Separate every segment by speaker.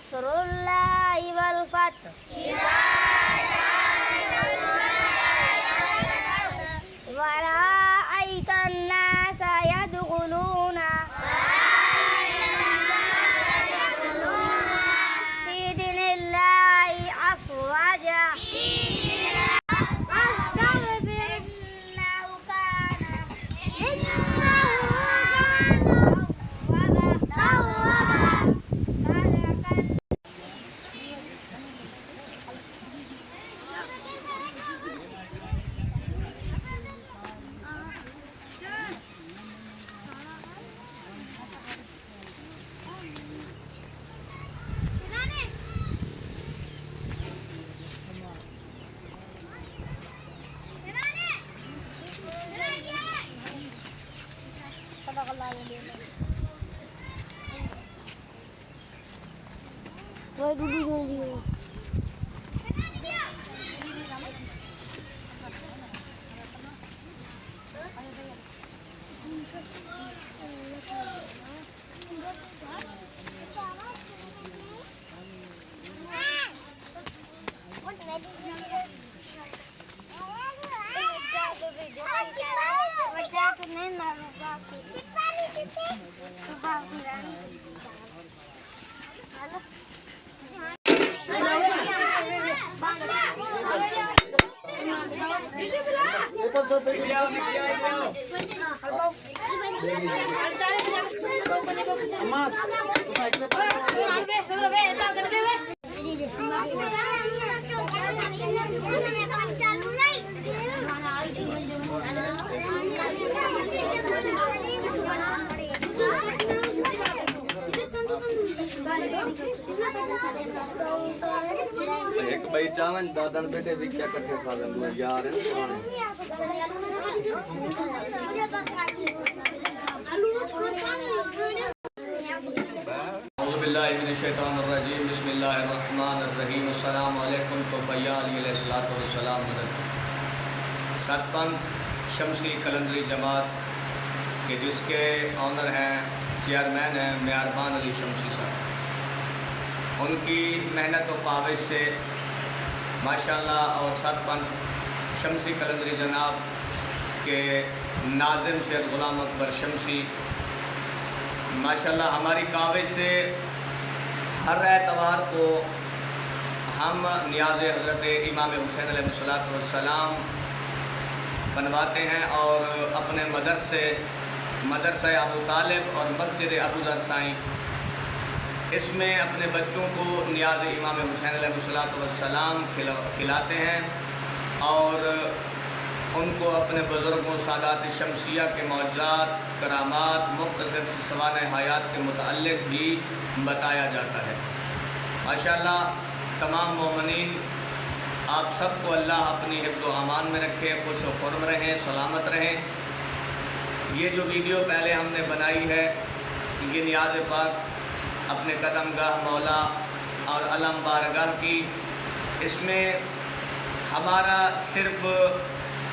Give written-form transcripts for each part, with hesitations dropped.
Speaker 1: نصر الله والفتح ورأيت الناس يدخلون في دين الله أفواجا Why did you do this?
Speaker 2: ایک بھائی چاون دادن بیٹے بھی کیا کٹھے کھا دیں یار ہیں پرانے اعوذ باللہ من الشیطان الرجیم بسم اللہ الرحمن الرحیم السلام علیکم تو فیا علیہ السلام مدد ستپنتھ شمسی کلندری جماعت کہ جس کے آنر ہیں چیئرمین ہیں مہربان علی شمسی صاحب، ان کی محنت و کاوش سے ماشاءاللہ اور ستپنتھ شمسی کلندری جناب کے ناظم سید غلام اکبر شمسی ماشاءاللہ ہماری کاوش سے ہر اتوار کو ہم نیاز حضرت امام حسین علیہ السلام بنواتے ہیں اور اپنے مدرسہ ابو طالب اور مسجد ابو ذر سائیں اس میں اپنے بچوں کو نیاز امام حسین علیہ السلام کھلاتے ہیں اور ان کو اپنے بزرگوں سادات شمسیہ کے معجزات کرامات مختصر سوانح حیات کے متعلق بھی بتایا جاتا ہے۔ ماشاءاللہ تمام مومنین آپ سب کو اللہ اپنی حفظ و امان میں رکھے، خوش و خرم رہیں، سلامت رہیں۔ یہ جو ویڈیو پہلے ہم نے بنائی ہے یہ نیاز پاک اپنے قدم گاہ مولا اور علم بارگاہ کی، اس میں ہمارا صرف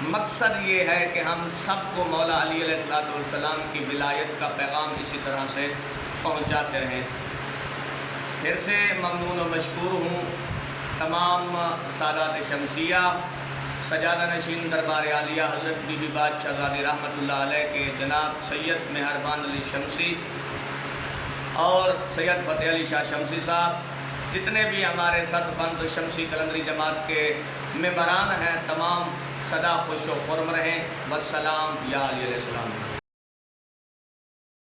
Speaker 2: مقصد یہ ہے کہ ہم سب کو مولا علی علیہ السلام کی ولایت کا پیغام اسی طرح سے پہنچاتے رہیں۔ پھر سے ممنون و مشکور ہوں تمام سادات شمسیہ، سجادہ نشین دربار عالیہ حضرت بی بی بادشاہ زادی رحمۃ اللہ علیہ کے جناب سید مہربان علی شمسی اور سید فتح علی شاہ شمسی صاحب، جتنے بھی ہمارے ستپنتھ شمسی کلندری جماعت کے ممبران ہیں، تمام سدا خوش و خرم رہیں۔ والسلام یا علی علیہ السلام۔